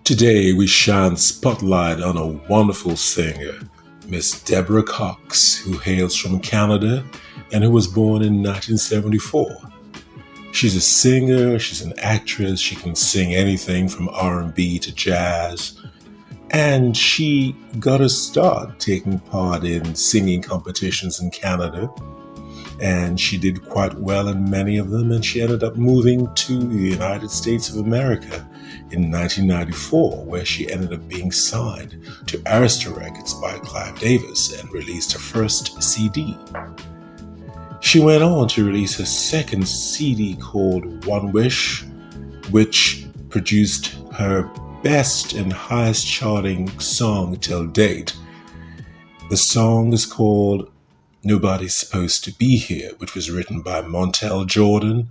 Today we shine spotlight on a wonderful singer, Miss Deborah Cox, who hails from Canada and who was born in 1974. She's a singer, she's an actress, she can sing anything from R&B to jazz, and she got a start taking part in singing competitions in Canada, and she did quite well in many of them, and she ended up moving to the United States of America in 1994, where she ended up being signed to Arista Records by Clive Davis and released her first CD. She went on to release her second CD called One Wish, which produced her best and highest charting song till date. The song is called Nobody's Supposed to Be Here, which was written by Montel Jordan,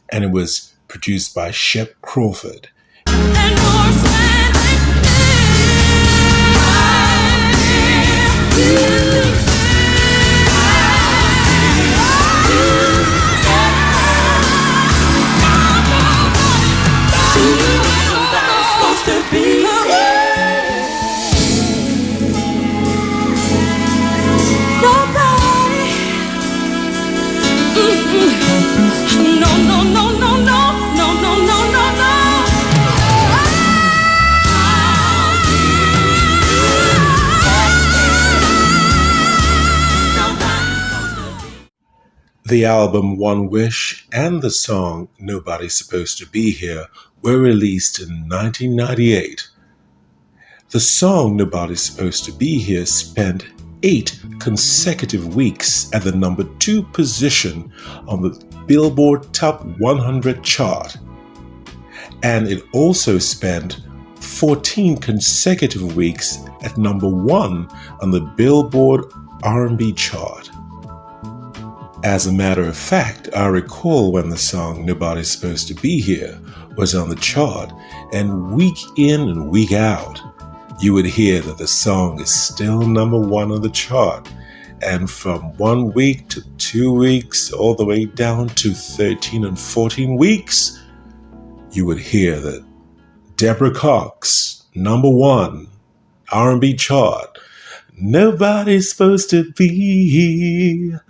and it was produced by Shep Crawford. And the album One Wish and the song Nobody's Supposed to Be Here were released in 1998. The song Nobody's Supposed to Be Here spent 8 consecutive weeks at the number 2 position on the Billboard Top 100 chart, and it also spent 14 consecutive weeks at number 1 on the Billboard R&B chart. As a matter of fact, I recall when the song Nobody's Supposed to Be Here was on the chart, and week in and week out, you would hear that the song is still number 1 on the chart. And from 1 week to 2 weeks, all the way down to 13 and 14 weeks, you would hear that Deborah Cox, number 1, R&B chart, Nobody's Supposed to Be Here.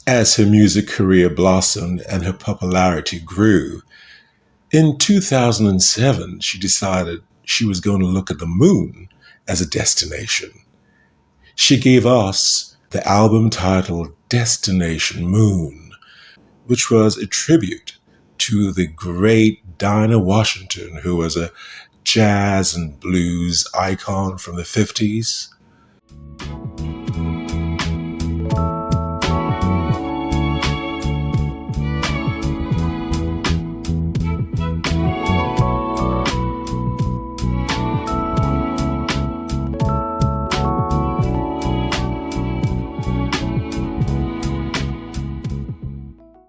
As her music career blossomed and her popularity grew, in 2007 she decided she was going to look at the moon as a destination. She gave us the album titled Destination Moon, which was a tribute to the great Dinah Washington, who was a jazz and blues icon from the 50s.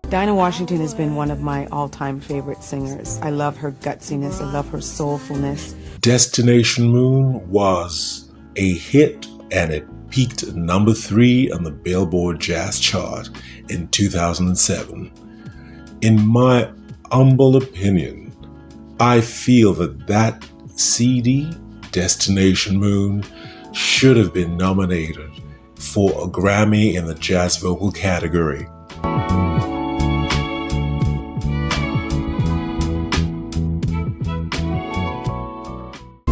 Dinah Washington has been one of my all-time favorite singers. I love her gutsiness. I love her soulfulness. Destination Moon was a hit, and it peaked at number 3 on the Billboard Jazz chart in 2007. In my humble opinion, I feel that CD, Destination Moon, should have been nominated for a Grammy in the jazz vocal category.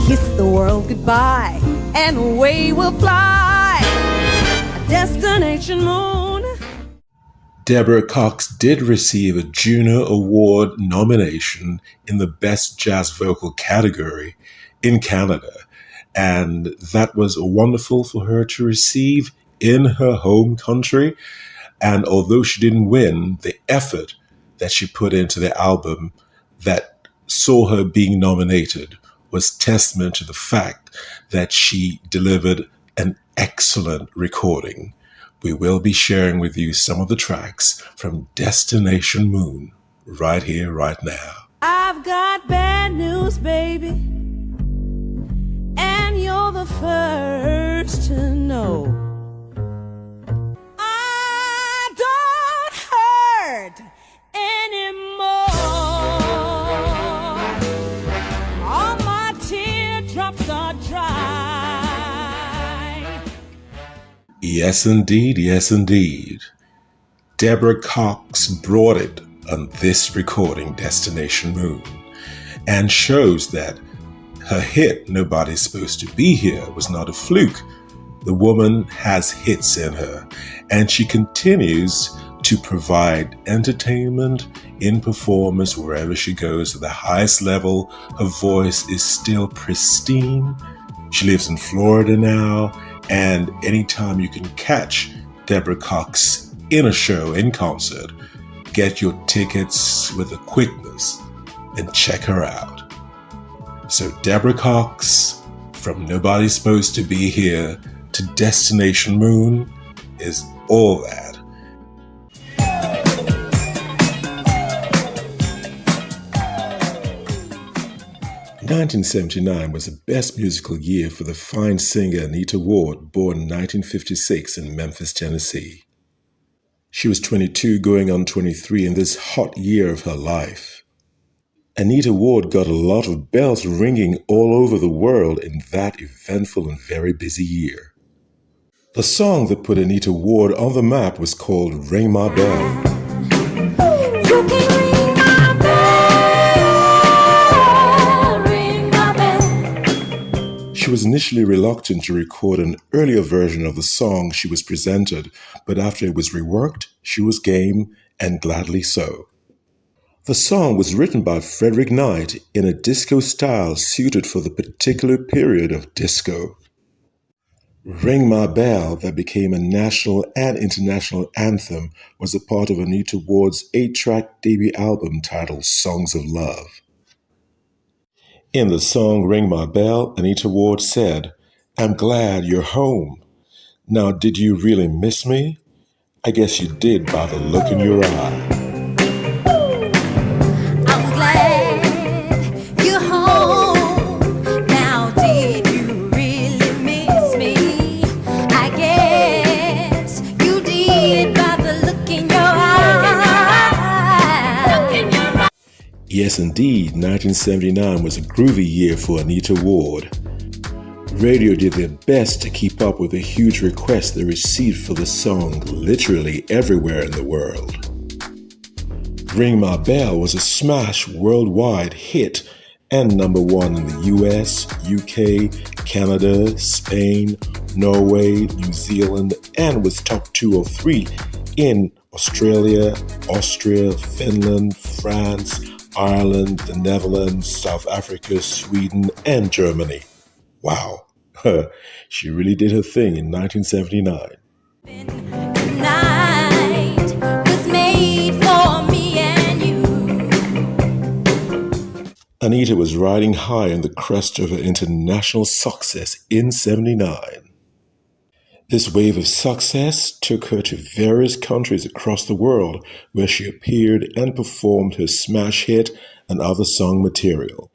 Kiss the world goodbye, and away we'll fly. A destination moon. Deborah Cox did receive a Juno Award nomination in the Best Jazz Vocal category in Canada, and that was wonderful for her to receive in her home country. And although she didn't win, the effort that she put into the album that saw her being nominated was testament to the fact that she delivered an excellent recording. We will be sharing with you some of the tracks from Destination Moon. right here, right now. I've got bad news, baby, and you're the first to know. I don't hurt anymore. All my teardrops are dry. Yes, indeed. Yes, indeed. Deborah Cox brought it on this recording, Destination Moon, and shows that her hit, Nobody's Supposed to Be Here, was not a fluke. The woman has hits in her, and she continues to provide entertainment in performance wherever she goes at the highest level. Her voice is still pristine. She lives in Florida now, and anytime you can catch Deborah Cox in a show, in concert, get your tickets with a quickness and check her out. So Deborah Cox, from Nobody's Supposed to Be Here to Destination Moon, is all that. "1979 was the best musical year for the fine singer Anita Ward, born in 1956 in Memphis, Tennessee. She was 22 going on 23 in this hot year of her life. Anita Ward got a lot of bells ringing all over the world in that eventful and very busy year. The song that put Anita Ward on the map was called Ring My Bell. You can ring my bell, ring my bell. She was initially reluctant to record an earlier version of the song she was presented, but after it was reworked, she was game, and gladly so. The song was written by Frederick Knight in a disco style suited for the particular period of disco. Ring My Bell, that became a national and international anthem, was a part of Anita Ward's 8-track debut album titled Songs of Love. In the song Ring My Bell, Anita Ward said, "I'm glad you're home. Now, did you really miss me? I guess you did by the look in your eye." I'm glad you're home. Now, did you really miss me? I guess you did by the look in your eye. Yes, indeed, 1979 was a groovy year for Anita Ward. Radio did their best to keep up with the huge requests they received for the song literally everywhere in the world. Ring My Bell was a smash worldwide hit and number one in the US, UK, Canada, Spain, Norway, New Zealand, and was top 2 or 3 in Australia, Austria, Finland, France, Ireland, the Netherlands, South Africa, Sweden, and Germany. Wow, she really did her thing in 1979. The night was made for me and you. Anita was riding high on the crest of her international success in '79. This wave of success took her to various countries across the world where she appeared and performed her smash hit and other song material.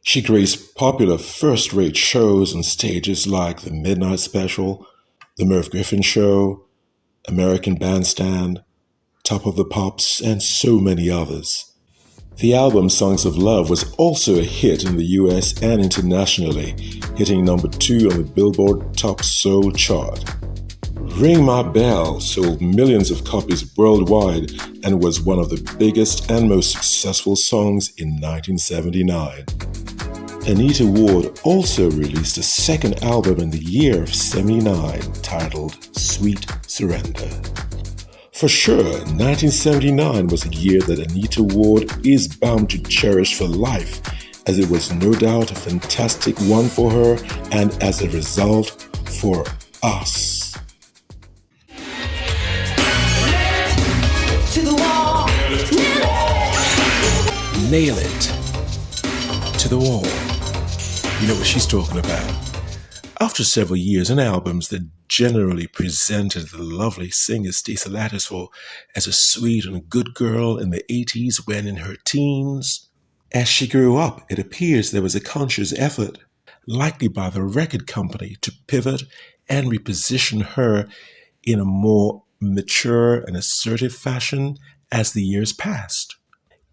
She graced popular first-rate shows on stages like The Midnight Special, The Merv Griffin Show, American Bandstand, Top of the Pops, and so many others. The album Songs of Love was also a hit in the US and internationally, hitting number 2 on the Billboard Top Soul chart. Ring My Bell sold millions of copies worldwide and was one of the biggest and most successful songs in 1979. Anita Ward also released a second album in the year of '79 titled Sweet Surrender. For sure, 1979 was a year that Anita Ward is bound to cherish for life, as it was no doubt a fantastic one for her and as a result for us. To the wall. Nail it. To the wall. You know what she's talking about. After several years and albums that generally presented the lovely singer Stacy Lattisaw as a sweet and good girl in the 80s when in her teens. As she grew up, it appears there was a conscious effort, likely by the record company, to pivot and reposition her in a more mature and assertive fashion as the years passed.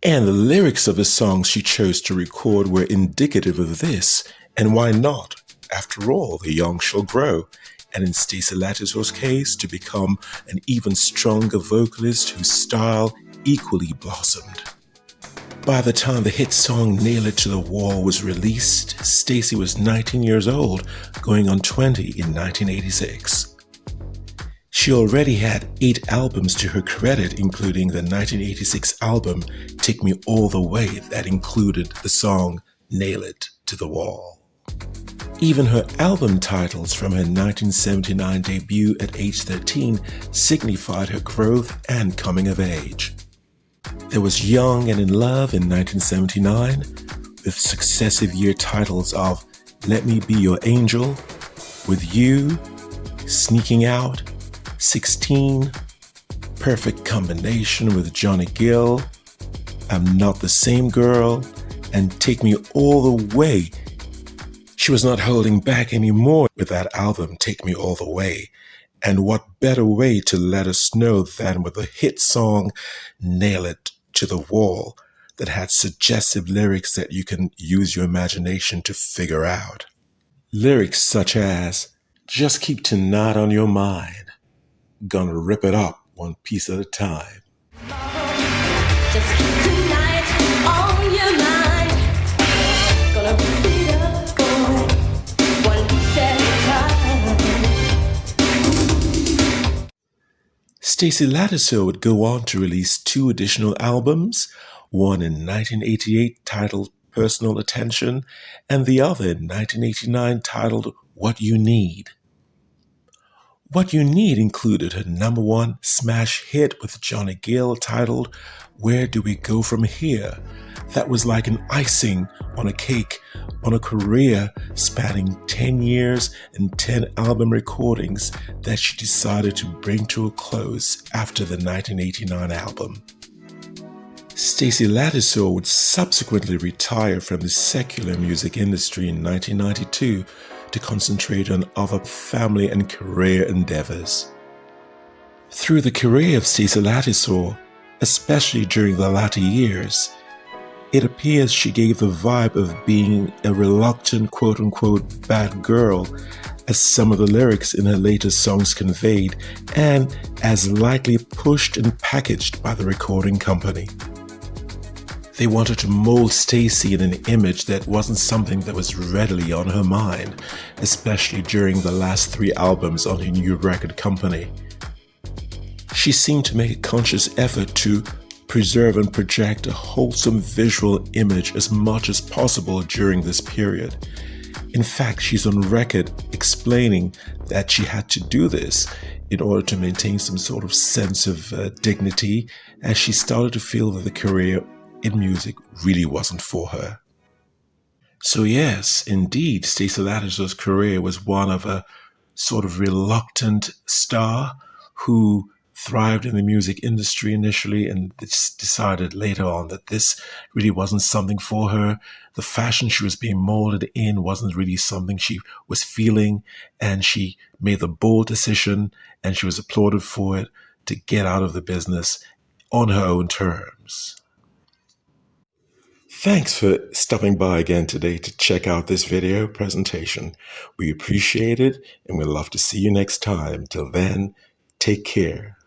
And the lyrics of the songs she chose to record were indicative of this, and why not? After all, the young shall grow, and in Stacy Lattisaw's case, to become an even stronger vocalist whose style equally blossomed. By the time the hit song Nail It to the Wall was released, Stacy was 19 years old, going on 20 in 1986. She already had 8 albums to her credit, including the 1986 album Take Me All the Way that included the song Nail It to the Wall. Even her album titles from her 1979 debut at age 13 signified her growth and coming of age. There was Young and in Love in 1979, with successive year titles of Let Me Be Your Angel, With You, Sneaking Out, 16, Perfect Combination with Johnny Gill, I'm Not the Same Girl, and Take Me All the Way. She was not holding back anymore with that album, Take Me All the Way. And what better way to let us know than with the hit song Nail It to the Wall that had suggestive lyrics that you can use your imagination to figure out. Lyrics such as, just keep tonight on your mind. Gonna rip it up one piece at a time. Just keep tonight on your mind. Gonna rip it up, boy, one piece at a time. Stacy Lattisaw would go on to release 2 additional albums, one in 1988 titled Personal Attention, and the other in 1989 titled What You Need. What You Need included her #1 smash hit with Johnny Gill titled Where Do We Go From Here? That was like an icing on a cake on a career spanning 10 years and 10 album recordings that she decided to bring to a close after the 1989 album. Stacy Lattisaw would subsequently retire from the secular music industry in 1992 to concentrate on other family and career endeavors. Through the career of Stacy Lattisaw, especially during the latter years, it appears she gave the vibe of being a reluctant quote-unquote bad girl, as some of the lyrics in her later songs conveyed, and as likely pushed and packaged by the recording company. They wanted to mold Stacy in an image that wasn't something that was readily on her mind, especially during the last 3 albums on her new record company. She seemed to make a conscious effort to preserve and project a wholesome visual image as much as possible during this period. In fact, she's on record explaining that she had to do this in order to maintain some sort of sense of dignity, as she started to feel that the career in music really wasn't for her. So yes, indeed, Stacy Lattisaw's career was one of a sort of reluctant star who thrived in the music industry initially and decided later on that this really wasn't something for her. The fashion she was being molded in wasn't really something she was feeling, and she made the bold decision, and she was applauded for it, to get out of the business on her own terms. Thanks for stopping by again today to check out this video presentation. We appreciate it, and we'd love to see you next time. Till then, take care.